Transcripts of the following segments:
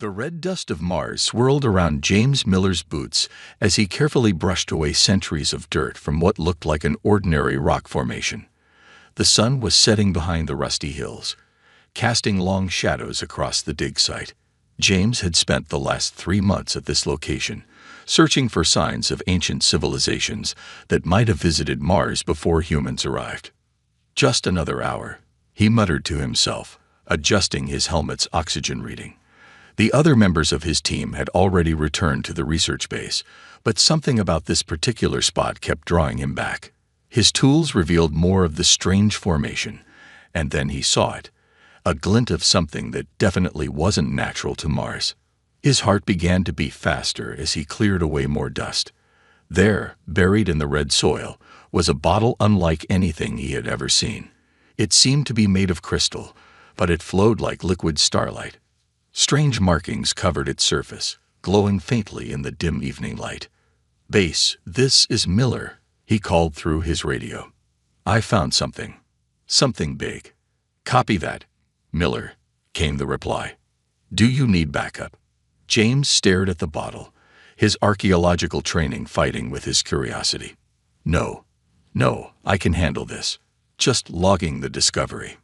The red dust of Mars swirled around James Miller's boots as he carefully brushed away centuries of dirt from what looked like an ordinary rock formation. The sun was setting behind the rusty hills, casting long shadows across the dig site. James had spent the last 3 months at this location, searching for signs of ancient civilizations that might have visited Mars before humans arrived. Just another hour, he muttered to himself, adjusting his helmet's oxygen reading. The other members of his team had already returned to the research base, but something about this particular spot kept drawing him back. His tools revealed more of the strange formation, and then he saw it, a glint of something that definitely wasn't natural to Mars. His heart began to beat faster as he cleared away more dust. There, buried in the red soil, was a bottle unlike anything he had ever seen. It seemed to be made of crystal, but it flowed like liquid starlight. Strange markings covered its surface, glowing faintly in the dim evening light. "Base, this is Miller," he called through his radio. "I found something. Something big." "Copy that, Miller," came the reply. "Do you need backup?" James stared at the bottle, his archaeological training fighting with his curiosity. No, I can handle this. Just logging the discovery."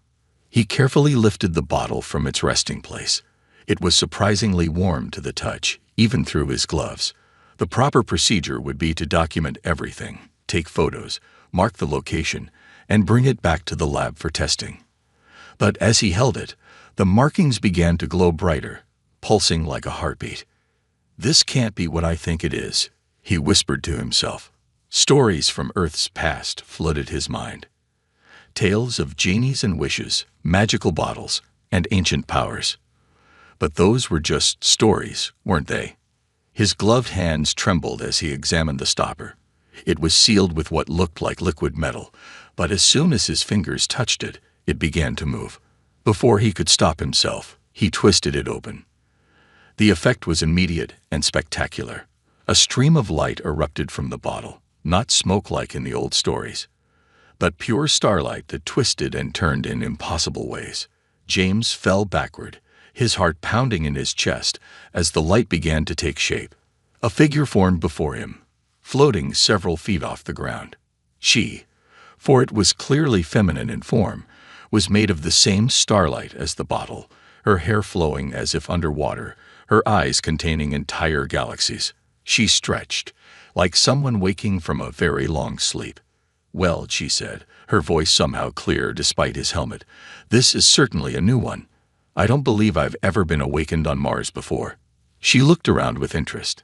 He carefully lifted the bottle from its resting place. It was surprisingly warm to the touch, even through his gloves. The proper procedure would be to document everything, take photos, mark the location, and bring it back to the lab for testing. But as he held it, the markings began to glow brighter, pulsing like a heartbeat. "This can't be what I think it is," he whispered to himself. Stories from Earth's past flooded his mind. Tales of genies and wishes, magical bottles, and ancient powers. But those were just stories, weren't they? His gloved hands trembled as he examined the stopper. It was sealed with what looked like liquid metal, but as soon as his fingers touched it, it began to move. Before he could stop himself, he twisted it open. The effect was immediate and spectacular. A stream of light erupted from the bottle, not smoke like in the old stories, but pure starlight that twisted and turned in impossible ways. James fell backward, his heart pounding in his chest as the light began to take shape. A figure formed before him, floating several feet off the ground. She, for it was clearly feminine in form, was made of the same starlight as the bottle, her hair flowing as if underwater, her eyes containing entire galaxies. She stretched, like someone waking from a very long sleep. "Well," she said, her voice somehow clear despite his helmet, "this is certainly a new one. I don't believe I've ever been awakened on Mars before." She looked around with interest.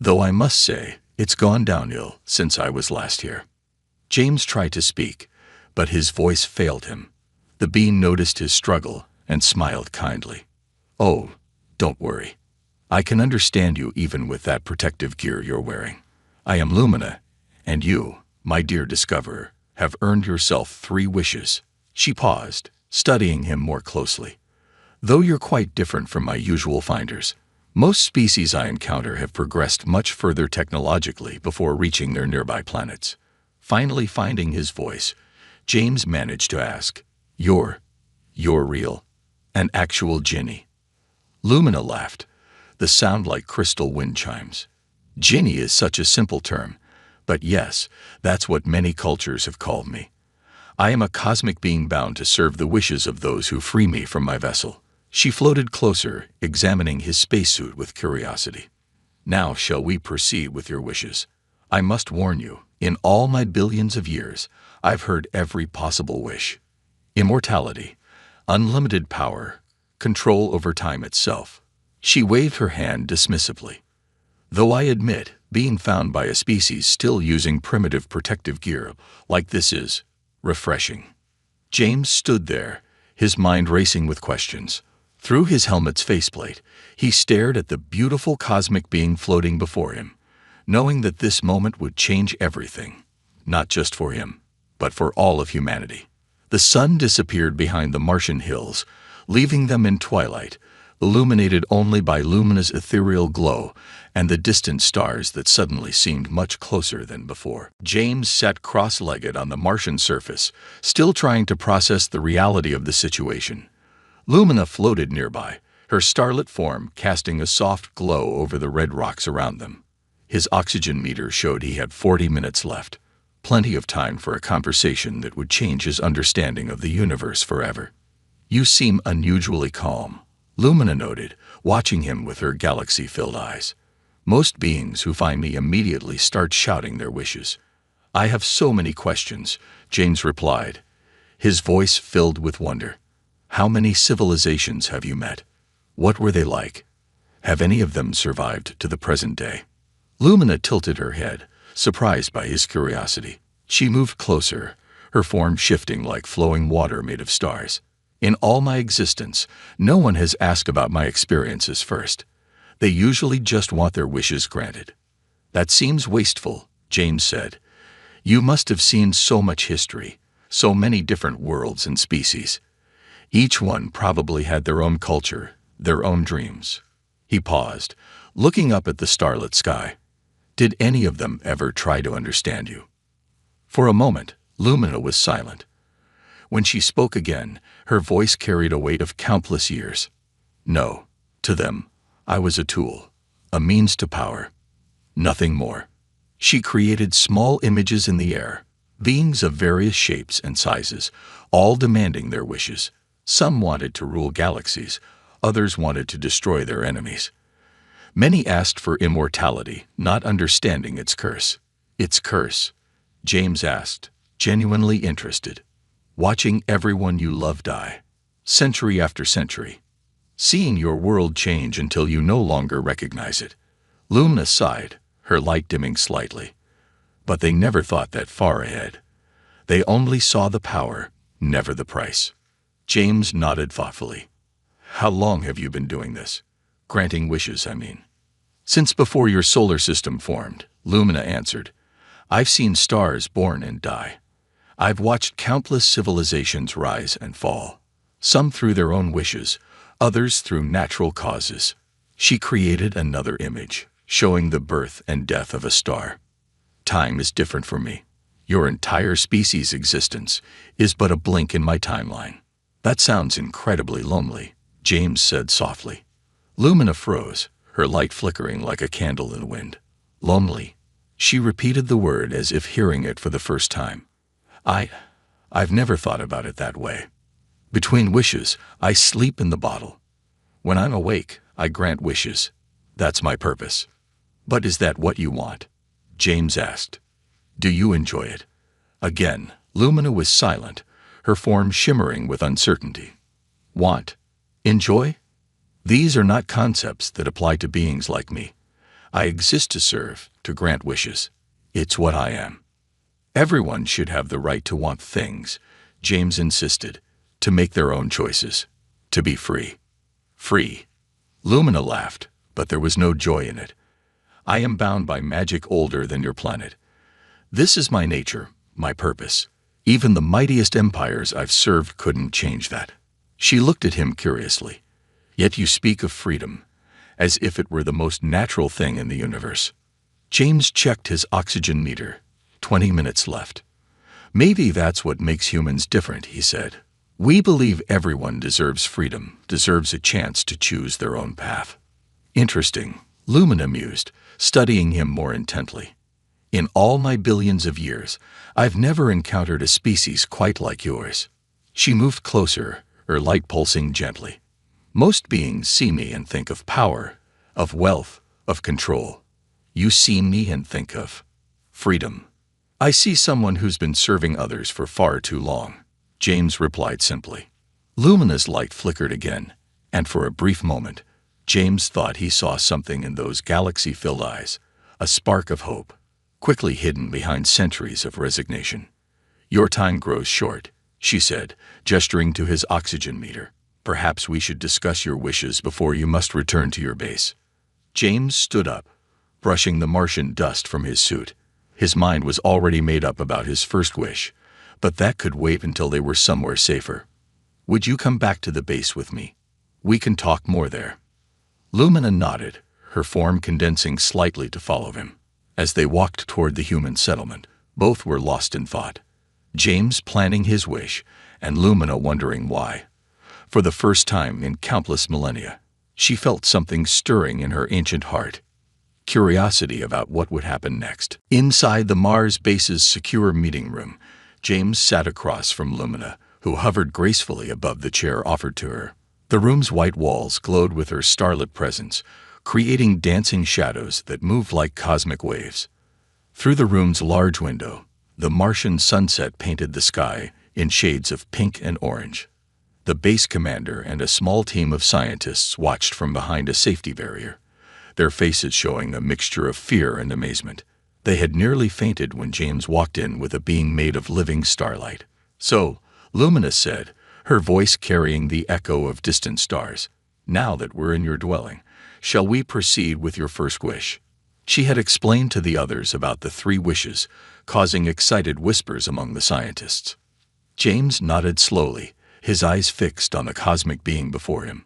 "Though I must say, it's gone downhill since I was last here." James tried to speak, but his voice failed him. The being noticed his struggle and smiled kindly. "Oh, don't worry. I can understand you even with that protective gear you're wearing. I am Lumina, and you, my dear discoverer, have earned yourself 3 wishes." She paused, studying him more closely. "Though you're quite different from my usual finders. Most species I encounter have progressed much further technologically before reaching their nearby planets." Finally finding his voice, James managed to ask, You're real? An actual Genie?" Lumina laughed, the sound like crystal wind chimes. "Genie is such a simple term, but yes, that's what many cultures have called me. I am a cosmic being bound to serve the wishes of those who free me from my vessel." She floated closer, examining his spacesuit with curiosity. "Now shall we proceed with your wishes? I must warn you, in all my billions of years, I've heard every possible wish. Immortality, unlimited power, control over time itself." She waved her hand dismissively. "Though I admit, being found by a species still using primitive protective gear like this is refreshing." James stood there, his mind racing with questions. Through his helmet's faceplate, he stared at the beautiful cosmic being floating before him, knowing that this moment would change everything, not just for him, but for all of humanity. The sun disappeared behind the Martian hills, leaving them in twilight, illuminated only by Lumina's ethereal glow and the distant stars that suddenly seemed much closer than before. James sat cross-legged on the Martian surface, still trying to process the reality of the situation. Lumina floated nearby, her starlit form casting a soft glow over the red rocks around them. His oxygen meter showed he had 40 minutes left, plenty of time for a conversation that would change his understanding of the universe forever. "You seem unusually calm," Lumina noted, watching him with her galaxy-filled eyes. "Most beings who find me immediately start shouting their wishes." "I have so many questions," James replied, his voice filled with wonder. "How many civilizations have you met? What were they like? Have any of them survived to the present day?" Lumina tilted her head, surprised by his curiosity. She moved closer, her form shifting like flowing water made of stars. "In all my existence, no one has asked about my experiences first. They usually just want their wishes granted." "That seems wasteful," James said. "You must have seen so much history, so many different worlds and species. Each one probably had their own culture, their own dreams." He paused, looking up at the starlit sky. "Did any of them ever try to understand you?" For a moment, Lumina was silent. When she spoke again, her voice carried a weight of countless years. "No, to them, I was a tool, a means to power. Nothing more." She created small images in the air, beings of various shapes and sizes, all demanding their wishes. Some wanted to rule galaxies, others wanted to destroy their enemies. Many asked for immortality, not understanding its curse. "Its curse?" James asked, genuinely interested. "Watching everyone you love die, century after century. Seeing your world change until you no longer recognize it." Lumina sighed, her light dimming slightly. "But they never thought that far ahead. They only saw the power, never the price." James nodded thoughtfully. "How long have you been doing this? Granting wishes, I mean." "Since before your solar system formed," Lumina answered. "I've seen stars born and die. I've watched countless civilizations rise and fall, some through their own wishes, others through natural causes." She created another image, showing the birth and death of a star. "Time is different for me. Your entire species' existence is but a blink in my timeline." "That sounds incredibly lonely," James said softly. Lumina froze, her light flickering like a candle in the wind. "Lonely?" She repeated the word as if hearing it for the first time. I've never thought about it that way. Between wishes, I sleep in the bottle. When I'm awake, I grant wishes. That's my purpose." "But is that what you want?" James asked. "Do you enjoy it?" Again, Lumina was silent, her form shimmering with uncertainty. "Want? Enjoy? These are not concepts that apply to beings like me. I exist to serve, to grant wishes. It's what I am." "Everyone should have the right to want things," James insisted, "to make their own choices, to be free." "Free?" Lumina laughed, but there was no joy in it. "I am bound by magic older than your planet. This is my nature, my purpose. Even the mightiest empires I've served couldn't change that." She looked at him curiously. "Yet you speak of freedom, as if it were the most natural thing in the universe." James checked his oxygen meter. 20 minutes left. "Maybe that's what makes humans different," he said. "We believe everyone deserves freedom, deserves a chance to choose their own path." "Interesting," Lumina mused, studying him more intently. "In all my billions of years, I've never encountered a species quite like yours." She moved closer, her light pulsing gently. "Most beings see me and think of power, of wealth, of control. You see me and think of freedom." "I see someone who's been serving others for far too long," James replied simply. Lumina's light flickered again, and for a brief moment, James thought he saw something in those galaxy-filled eyes, a spark of hope, quickly hidden behind centuries of resignation. "Your time grows short," she said, gesturing to his oxygen meter. "Perhaps we should discuss your wishes before you must return to your base." James stood up, brushing the Martian dust from his suit. His mind was already made up about his first wish, but that could wait until they were somewhere safer. "Would you come back to the base with me? We can talk more there." Lumina nodded, her form condensing slightly to follow him. As they walked toward the human settlement, both were lost in thought. James planning his wish, and Lumina wondering why. For the first time in countless millennia, She felt something stirring in her ancient heart. Curiosity about what would happen next. Inside the Mars base's secure meeting room, James sat across from Lumina, who hovered gracefully above the chair offered to her. The room's white walls glowed with her starlit presence, creating dancing shadows that moved like cosmic waves. Through the room's large window, the Martian sunset painted the sky in shades of pink and orange. The base commander and a small team of scientists watched from behind a safety barrier, their faces showing a mixture of fear and amazement. They had nearly fainted when James walked in with a being made of living starlight. "So," Lumina said, her voice carrying the echo of distant stars, "now that we're in your dwelling, shall we proceed with your first wish?" She had explained to the others about the 3 wishes, causing excited whispers among the scientists. James nodded slowly, his eyes fixed on the cosmic being before him.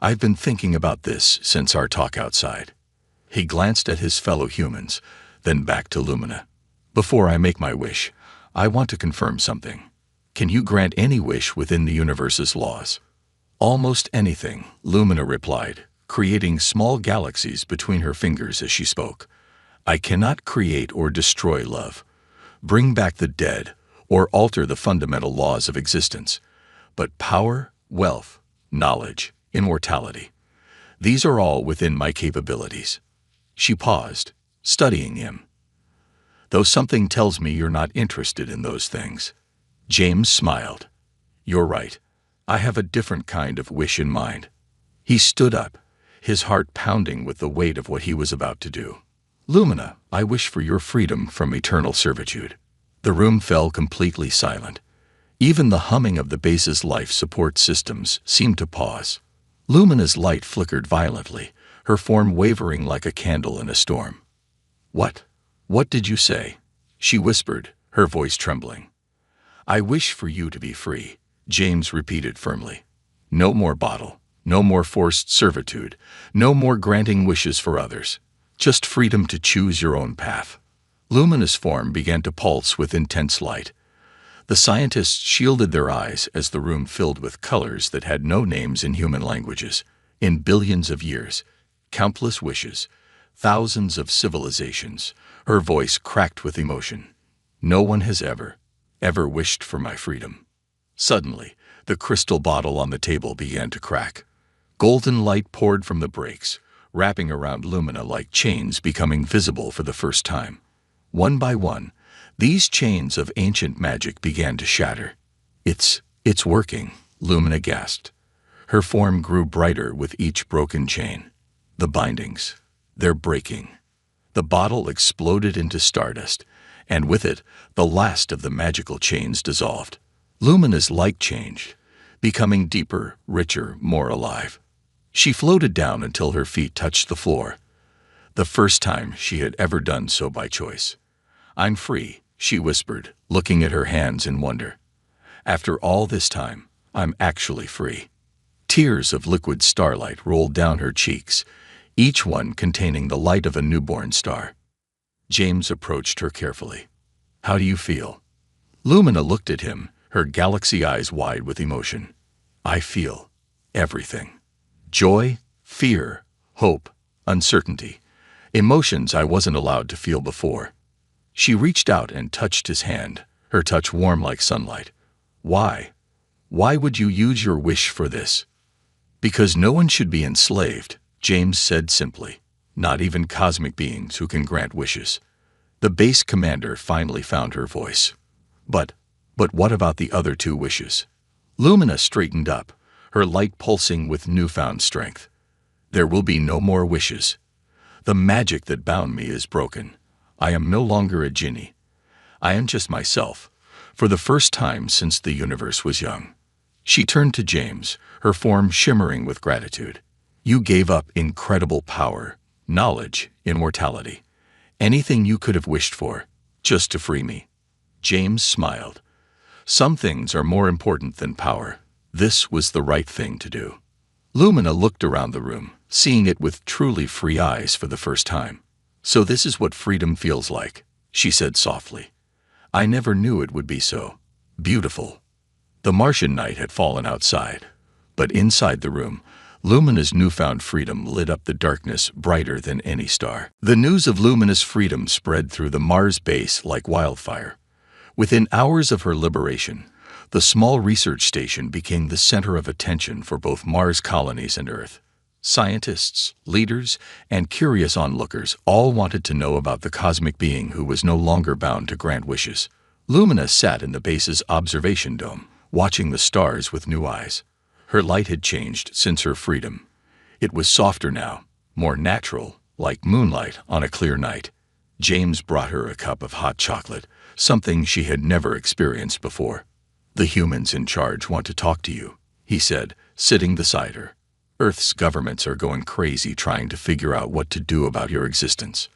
"I've been thinking about this since our talk outside." He glanced at his fellow humans, then back to Lumina. "Before I make my wish, I want to confirm something. Can you grant any wish within the universe's laws?" "Almost anything," Lumina replied, creating small galaxies between her fingers as she spoke. "I cannot create or destroy love, bring back the dead, or alter the fundamental laws of existence. But power, wealth, knowledge, immortality, these are all within my capabilities." She paused, studying him. "Though something tells me you're not interested in those things." James smiled. "You're right. I have a different kind of wish in mind." He stood up, his heart pounding with the weight of what he was about to do. "Lumina, I wish for your freedom from eternal servitude." The room fell completely silent. Even the humming of the base's life support systems seemed to pause. Lumina's light flickered violently, her form wavering like a candle in a storm. What did you say?" she whispered, her voice trembling. "I wish for you to be free," James repeated firmly. "No more bottle, no more forced servitude, no more granting wishes for others. Just freedom to choose your own path." Lumina's form began to pulse with intense light. The scientists shielded their eyes as the room filled with colors that had no names in human languages. In billions of years, countless wishes, thousands of civilizations, her voice cracked with emotion. "No one has ever wished for my freedom." Suddenly, the crystal bottle on the table began to crack. Golden light poured from the breaks, wrapping around Lumina like chains becoming visible for the first time. One by one, these chains of ancient magic began to shatter. It's working," Lumina gasped. Her form grew brighter with each broken chain. "The bindings, they're breaking." The bottle exploded into stardust, and with it, the last of the magical chains dissolved. Lumina's light changed, becoming deeper, richer, more alive. She floated down until her feet touched the floor, the first time she had ever done so by choice. "I'm free," she whispered, looking at her hands in wonder. "After all this time, I'm actually free." Tears of liquid starlight rolled down her cheeks, each one containing the light of a newborn star. James approached her carefully. "How do you feel?" Lumina looked at him, her galaxy eyes wide with emotion. "I feel everything. Joy, fear, hope, uncertainty. Emotions I wasn't allowed to feel before." She reached out and touched his hand, her touch warm like sunlight. "Why? Why would you use your wish for this?" "Because no one should be enslaved," James said simply. "Not even cosmic beings who can grant wishes." The base commander finally found her voice. But what about the other 2 wishes?" Lumina straightened up, her light pulsing with newfound strength. "There will be no more wishes. The magic that bound me is broken. I am no longer a genie. I am just myself, for the first time since the universe was young." She turned to James, her form shimmering with gratitude. "You gave up incredible power, knowledge, immortality. Anything you could have wished for, just to free me." James smiled. "Some things are more important than power. This was the right thing to do." Lumina looked around the room, seeing it with truly free eyes for the first time. "So this is what freedom feels like," she said softly. "I never knew it would be so beautiful." The Martian night had fallen outside, but inside the room, Lumina's newfound freedom lit up the darkness brighter than any star. The news of Lumina's freedom spread through the Mars base like wildfire. Within hours of her liberation, the small research station became the center of attention for both Mars colonies and Earth. Scientists, leaders, and curious onlookers all wanted to know about the cosmic being who was no longer bound to grant wishes. Lumina sat in the base's observation dome, watching the stars with new eyes. Her light had changed since her freedom. It was softer now, more natural, like moonlight on a clear night. James brought her a cup of hot chocolate, something she had never experienced before. "The humans in charge want to talk to you," he said, sitting beside her. "Earth's governments are going crazy trying to figure out what to do about your existence."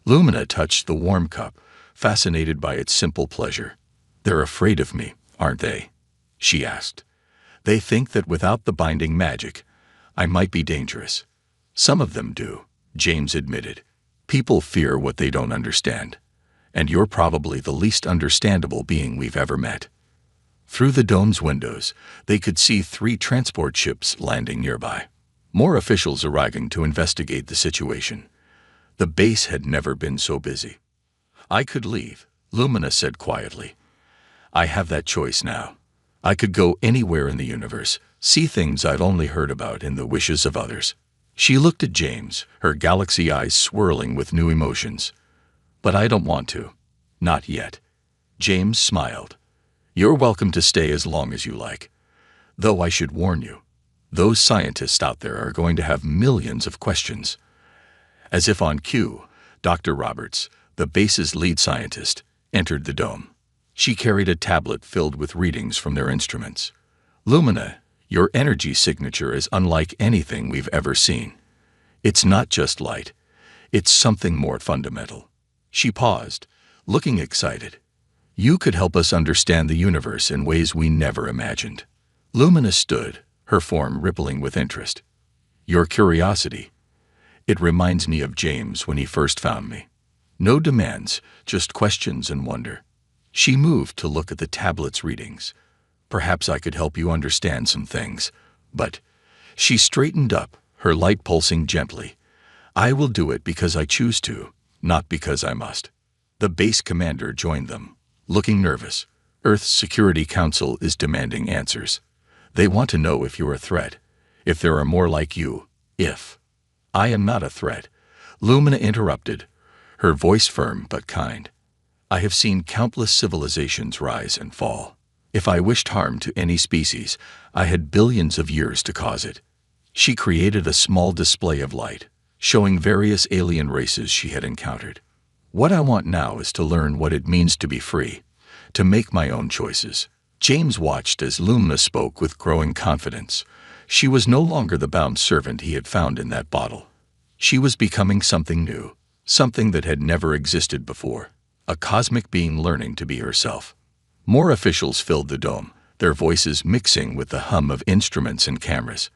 Lumina touched the warm cup, fascinated by its simple pleasure. "They're afraid of me, aren't they?" she asked. "They think that without the binding magic, I might be dangerous." "Some of them do," James admitted. "People fear what they don't understand. And you're probably the least understandable being we've ever met." Through the dome's windows, they could see 3 transport ships landing nearby. More officials arriving to investigate the situation. The base had never been so busy. "I could leave," Lumina said quietly. "I have that choice now. I could go anywhere in the universe, see things I'd only heard about in the wishes of others." She looked at James, her galaxy eyes swirling with new emotions. "But I don't want to. Not yet." James smiled. "You're welcome to stay as long as you like. Though I should warn you, those scientists out there are going to have millions of questions." As if on cue, Dr. Roberts, the base's lead scientist, entered the dome. She carried a tablet filled with readings from their instruments. "Lumina, your energy signature is unlike anything we've ever seen. It's not just light. It's something more fundamental." She paused, looking excited. "You could help us understand the universe in ways we never imagined." Lumina stood, her form rippling with interest. "Your curiosity. It reminds me of James when he first found me. No demands, just questions and wonder." She moved to look at the tablet's readings. "Perhaps I could help you understand some things, but—" She straightened up, her light pulsing gently. "I will do it because I choose to, not because I must." The base commander joined them, looking nervous. "Earth's Security Council is demanding answers. They want to know if you're a threat, if there are more like you, if—" "I am not a threat," Lumina interrupted, her voice firm but kind. "I have seen countless civilizations rise and fall. If I wished harm to any species, I had billions of years to cause it." She created a small display of light, showing various alien races she had encountered. "What I want now is to learn what it means to be free, to make my own choices." James watched as Lumina spoke with growing confidence. She was no longer the bound servant he had found in that bottle. She was becoming something new, something that had never existed before, a cosmic being learning to be herself. More officials filled the dome, their voices mixing with the hum of instruments and cameras.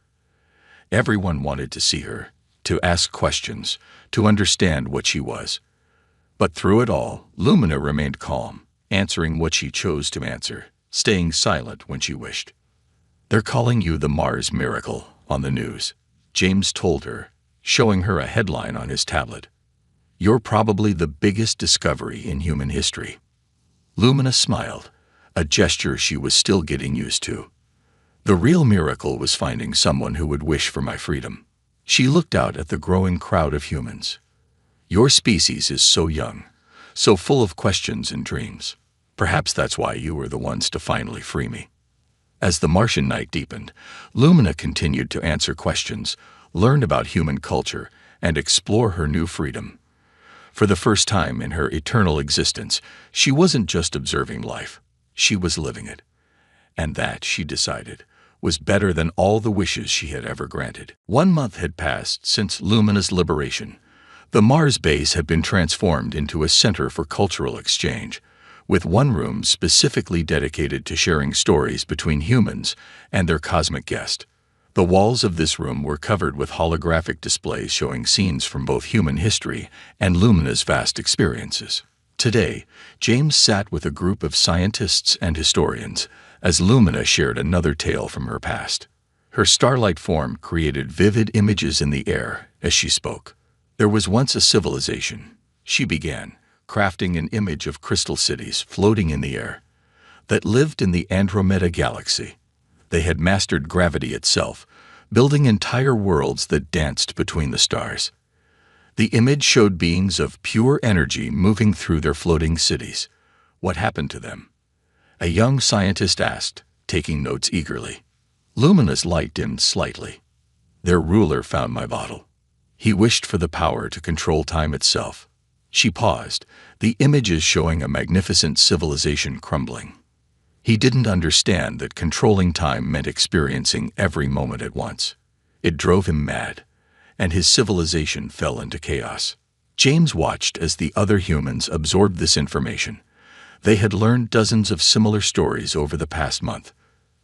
Everyone wanted to see her, to ask questions, to understand what she was. But through it all, Lumina remained calm, answering what she chose to answer, staying silent when she wished. "They're calling you the Mars Miracle on the news," James told her, showing her a headline on his tablet. "You're probably the biggest discovery in human history." Lumina smiled, a gesture she was still getting used to. "The real miracle was finding someone who would wish for my freedom." She looked out at the growing crowd of humans. "Your species is so young, so full of questions and dreams. Perhaps that's why you were the ones to finally free me." As the Martian night deepened, Lumina continued to answer questions, learn about human culture, and explore her new freedom. For the first time in her eternal existence, she wasn't just observing life, she was living it. And that, she decided, was better than all the wishes she had ever granted. 1 month had passed since Lumina's liberation. The Mars base had been transformed into a center for cultural exchange, with one room specifically dedicated to sharing stories between humans and their cosmic guest. The walls of this room were covered with holographic displays showing scenes from both human history and Lumina's vast experiences. Today, James sat with a group of scientists and historians as Lumina shared another tale from her past. Her starlight form created vivid images in the air as she spoke. There was once a civilization, she began, crafting an image of crystal cities floating in the air, that lived in the Andromeda galaxy. They had mastered gravity itself, building entire worlds that danced between the stars. The image showed beings of pure energy moving through their floating cities. What happened to them? A young scientist asked, taking notes eagerly. Luminous light dimmed slightly. Their ruler found my bottle. He wished for the power to control time itself. She paused, the images showing a magnificent civilization crumbling. He didn't understand that controlling time meant experiencing every moment at once. It drove him mad, and his civilization fell into chaos. James watched as the other humans absorbed this information. They had learned dozens of similar stories over the past month,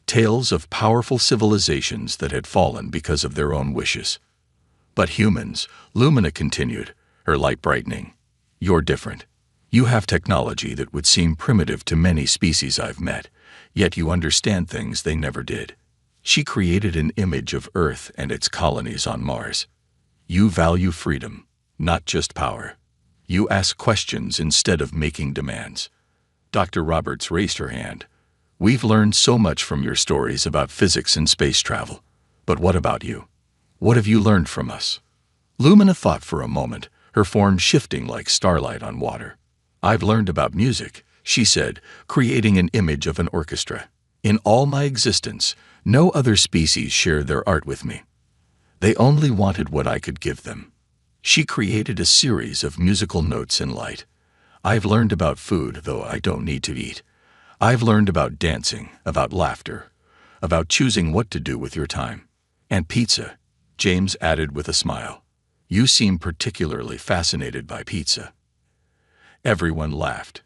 tales of powerful civilizations that had fallen because of their own wishes. But humans, Lumina continued, her light brightening. You're different. You have technology that would seem primitive to many species I've met, yet you understand things they never did. She created an image of Earth and its colonies on Mars. You value freedom, not just power. You ask questions instead of making demands. Dr. Roberts raised her hand. We've learned so much from your stories about physics and space travel. But what about you? What have you learned from us? Lumina thought for a moment, her form shifting like starlight on water. I've learned about music, she said, creating an image of an orchestra. In all my existence, no other species shared their art with me. They only wanted what I could give them. She created a series of musical notes in light. I've learned about food, though I don't need to eat. I've learned about dancing, about laughter, about choosing what to do with your time. And pizza, James added with a smile. You seem particularly fascinated by pizza. Everyone laughed,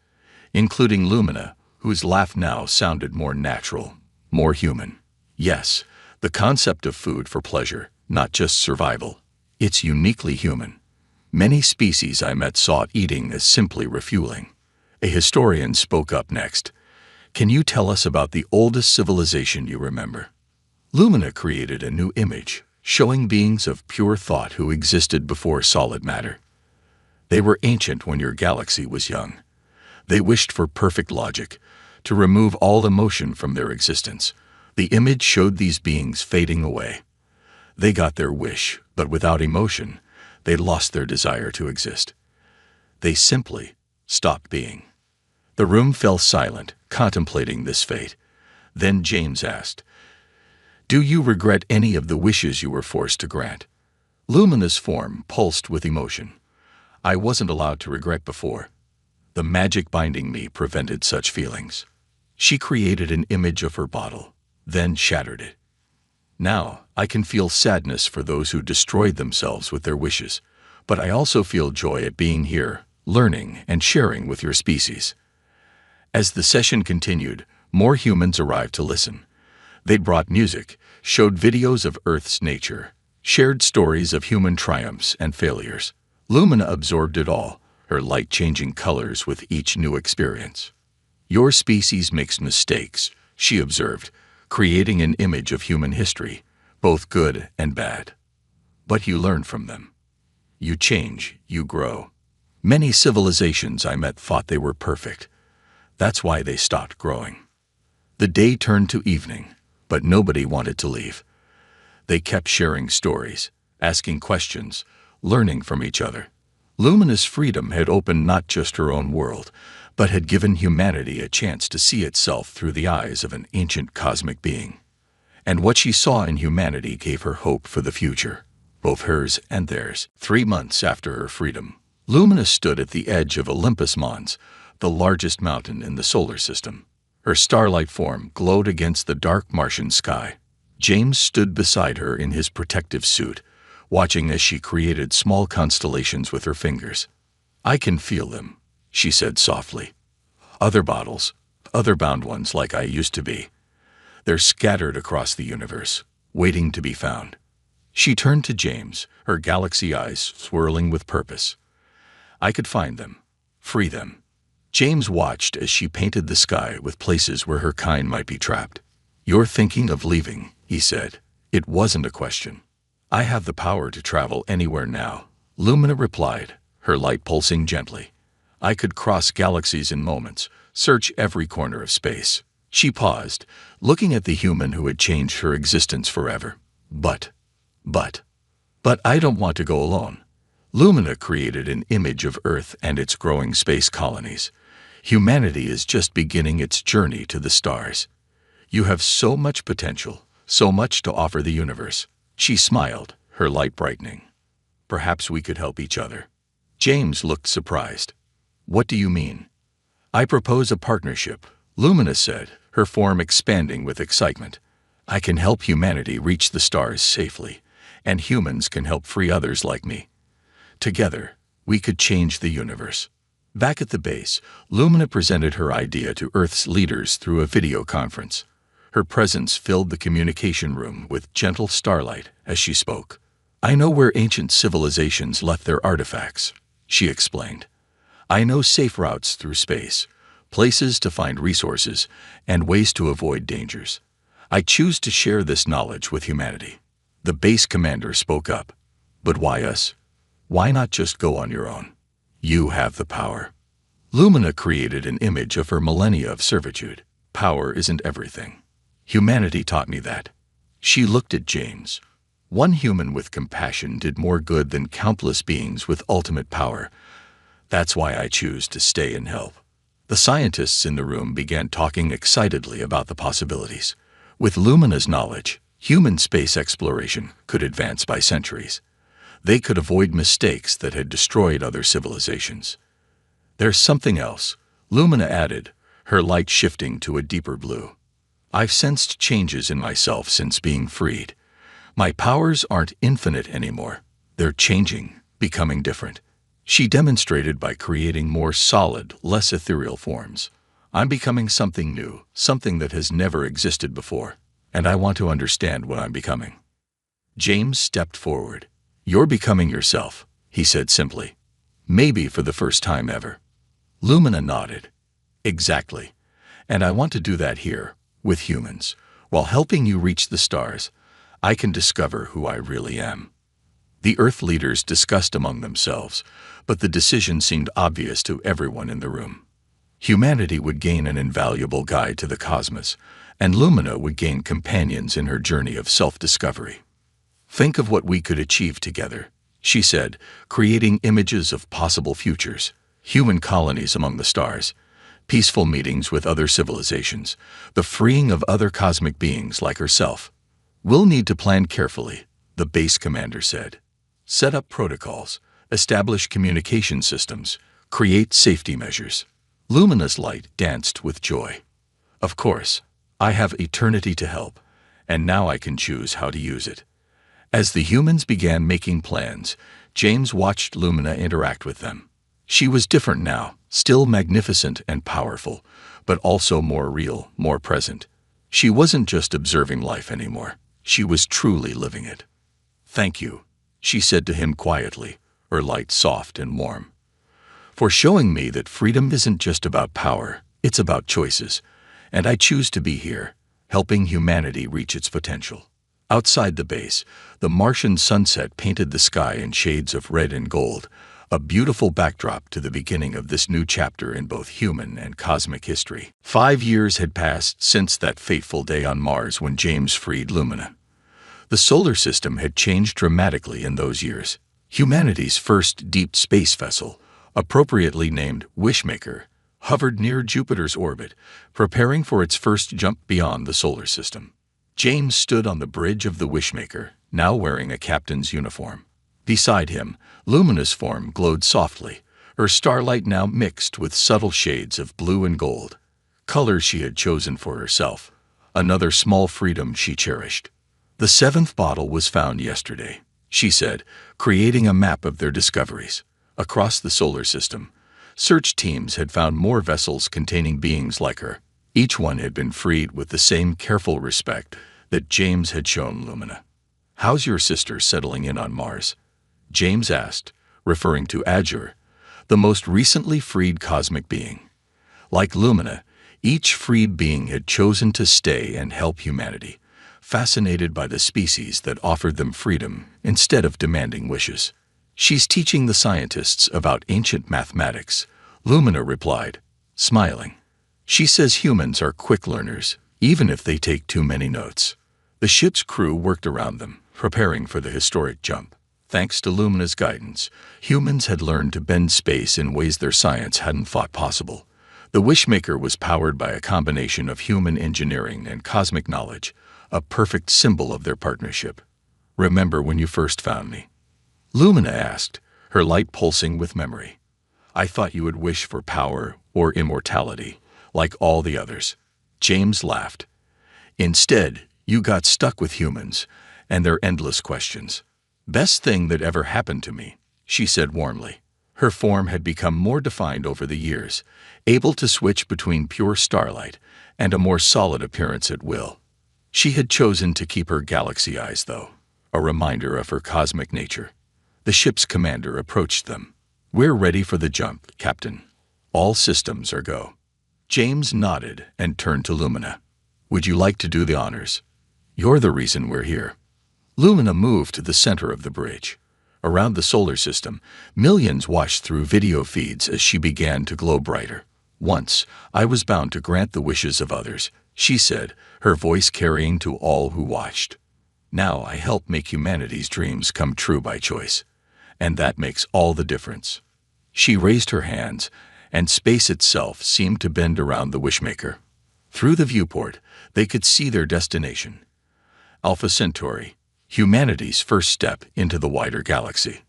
including Lumina, whose laugh now sounded more natural, more human. Yes, the concept of food for pleasure, not just survival. It's uniquely human. Many species I met saw eating as simply refueling. A historian spoke up next. Can you tell us about the oldest civilization you remember? Lumina created a new image, showing beings of pure thought who existed before solid matter. They were ancient when your galaxy was young. They wished for perfect logic, to remove all emotion from their existence. The image showed these beings fading away. They got their wish, but without emotion, they lost their desire to exist. They simply stopped being. The room fell silent, contemplating this fate. Then James asked, Do you regret any of the wishes you were forced to grant? Lumina's form pulsed with emotion. I wasn't allowed to regret before. The magic binding me prevented such feelings. She created an image of her bottle, then shattered it. Now, I can feel sadness for those who destroyed themselves with their wishes, but I also feel joy at being here, learning and sharing with your species. As the session continued, more humans arrived to listen. They brought music, showed videos of Earth's nature, shared stories of human triumphs and failures. Lumina absorbed it all, her light changing colors with each new experience. Your species makes mistakes, she observed, creating an image of human history, both good and bad. But you learn from them. You change, you grow. Many civilizations I met thought they were perfect. That's why they stopped growing. The day turned to evening, but nobody wanted to leave. They kept sharing stories, asking questions, learning from each other. Lumina's freedom had opened not just her own world, but had given humanity a chance to see itself through the eyes of an ancient cosmic being. And what she saw in humanity gave her hope for the future, both hers and theirs. 3 months after her freedom, Lumina stood at the edge of Olympus Mons, the largest mountain in the solar system. Her starlight form glowed against the dark Martian sky. James stood beside her in his protective suit, watching as she created small constellations with her fingers. I can feel them, she said softly. Other bottles, other bound ones like I used to be. They're scattered across the universe, waiting to be found. She turned to James, her galaxy eyes swirling with purpose. I could find them, free them. James watched as she painted the sky with places where her kind might be trapped. You're thinking of leaving, he said. It wasn't a question. I have the power to travel anywhere now, Lumina replied, her light pulsing gently. I could cross galaxies in moments, search every corner of space. She paused, looking at the human who had changed her existence forever. But I don't want to go alone. Lumina created an image of Earth and its growing space colonies. Humanity is just beginning its journey to the stars. You have so much potential, so much to offer the universe. She smiled, her light brightening. Perhaps we could help each other. James looked surprised. What do you mean? I propose a partnership, Lumina said, her form expanding with excitement. I can help humanity reach the stars safely, and humans can help free others like me. Together, we could change the universe. Back at the base, Lumina presented her idea to Earth's leaders through a video conference. Her presence filled the communication room with gentle starlight as she spoke. I know where ancient civilizations left their artifacts, she explained. I know safe routes through space, places to find resources, and ways to avoid dangers. I choose to share this knowledge with humanity. The base commander spoke up. But why us? Why not just go on your own? You have the power. Lumina created an image of her millennia of servitude. Power isn't everything. Humanity taught me that. She looked at James. One human with compassion did more good than countless beings with ultimate power. That's why I choose to stay and help. The scientists in the room began talking excitedly about the possibilities. With Lumina's knowledge, human space exploration could advance by centuries. They could avoid mistakes that had destroyed other civilizations. There's something else, Lumina added, her light shifting to a deeper blue. I've sensed changes in myself since being freed. My powers aren't infinite anymore. They're changing, becoming different. She demonstrated by creating more solid, less ethereal forms. I'm becoming something new, something that has never existed before, and I want to understand what I'm becoming. James stepped forward. You're becoming yourself, he said simply. Maybe for the first time ever. Lumina nodded. Exactly. And I want to do that here, with humans. While helping you reach the stars, I can discover who I really am. The Earth leaders discussed among themselves, but the decision seemed obvious to everyone in the room. Humanity would gain an invaluable guide to the cosmos, and Lumina would gain companions in her journey of self-discovery. Think of what we could achieve together, she said, creating images of possible futures, human colonies among the stars, peaceful meetings with other civilizations, the freeing of other cosmic beings like herself. We'll need to plan carefully, the base commander said. Set up protocols, establish communication systems, create safety measures. Lumina's light danced with joy. Of course, I have eternity to help, and now I can choose how to use it. As the humans began making plans, James watched Lumina interact with them. She was different now, still magnificent and powerful, but also more real, more present. She wasn't just observing life anymore. She was truly living it. Thank you, she said to him quietly, her light soft and warm. For showing me that freedom isn't just about power, it's about choices. And I choose to be here, helping humanity reach its potential. Outside the base, the Martian sunset painted the sky in shades of red and gold, a beautiful backdrop to the beginning of this new chapter in both human and cosmic history. 5 years had passed since that fateful day on Mars when James freed Lumina. The solar system had changed dramatically in those years. Humanity's first deep space vessel, appropriately named Wishmaker, hovered near Jupiter's orbit, preparing for its first jump beyond the solar system. James stood on the bridge of the Wishmaker, now wearing a captain's uniform. Beside him, Lumina's form glowed softly, her starlight now mixed with subtle shades of blue and gold, colors she had chosen for herself, another small freedom she cherished. The 7th bottle was found yesterday, she said, creating a map of their discoveries. Across the solar system, search teams had found more vessels containing beings like her. Each one had been freed with the same careful respect that James had shown Lumina. How's your sister settling in on Mars? James asked, referring to Azure, the most recently freed cosmic being. Like Lumina, each freed being had chosen to stay and help humanity, fascinated by the species that offered them freedom instead of demanding wishes. "She's teaching the scientists about ancient mathematics," Lumina replied, smiling. "She says humans are quick learners, even if they take too many notes." The ship's crew worked around them, preparing for the historic jump. Thanks to Lumina's guidance, humans had learned to bend space in ways their science hadn't thought possible. The Wishmaker was powered by a combination of human engineering and cosmic knowledge, a perfect symbol of their partnership. "Remember when you first found me?" Lumina asked, her light pulsing with memory. "I thought you would wish for power or immortality, like all the others." James laughed. "Instead, you got stuck with humans and their endless questions." "Best thing that ever happened to me," she said warmly. Her form had become more defined over the years, able to switch between pure starlight and a more solid appearance at will. She had chosen to keep her galaxy eyes, though, a reminder of her cosmic nature. The ship's commander approached them. "We're ready for the jump, Captain. All systems are go." James nodded and turned to Lumina. "Would you like to do the honors? You're the reason we're here." Lumina moved to the center of the bridge. Around the solar system, millions watched through video feeds as she began to glow brighter. "Once, I was bound to grant the wishes of others," she said, her voice carrying to all who watched. "Now I help make humanity's dreams come true by choice. And that makes all the difference." She raised her hands, and space itself seemed to bend around the Wishmaker. Through the viewport, they could see their destination: Alpha Centauri, humanity's first step into the wider galaxy.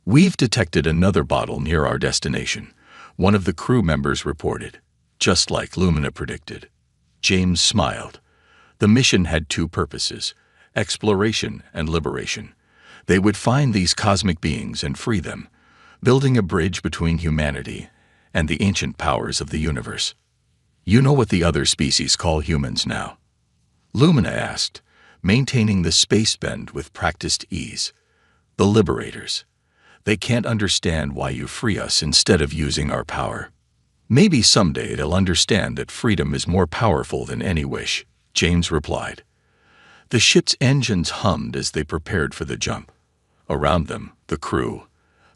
"We've detected another bottle near our destination," one of the crew members reported, just like Lumina predicted. James smiled. The mission had two purposes: exploration and liberation. They would find these cosmic beings and free them, building a bridge between humanity and the ancient powers of the universe. "You know what the other species call humans now?" Lumina asked, maintaining the space bend with practiced ease. "The liberators. They can't understand why you free us instead of using our power." "Maybe someday they'll understand that freedom is more powerful than any wish," James replied. The ship's engines hummed as they prepared for the jump. Around them, the crew,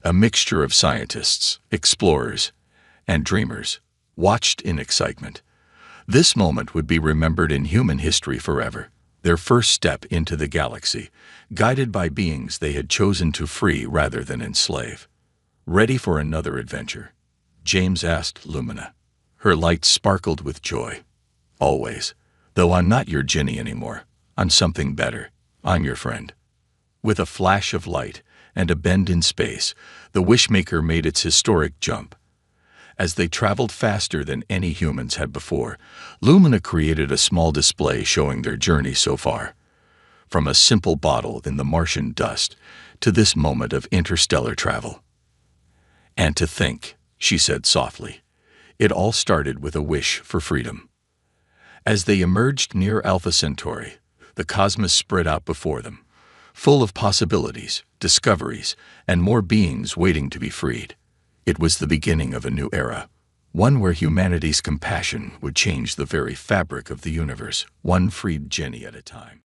a mixture of scientists, explorers, and dreamers, watched in excitement. This moment would be remembered in human history forever, their first step into the galaxy, guided by beings they had chosen to free rather than enslave. "Ready for another adventure?" James asked Lumina. Her light sparkled with joy. "Always. Though I'm not your Genie anymore. I'm something better. I'm your friend." With a flash of light and a bend in space, the Wishmaker made its historic jump. As they traveled faster than any humans had before, Lumina created a small display showing their journey so far. From a simple bottle in the Martian dust to this moment of interstellar travel. "And to think," she said softly, "it all started with a wish for freedom." As they emerged near Alpha Centauri, the cosmos spread out before them, full of possibilities, discoveries, and more beings waiting to be freed. It was the beginning of a new era, one where humanity's compassion would change the very fabric of the universe, one freed Genie at a time.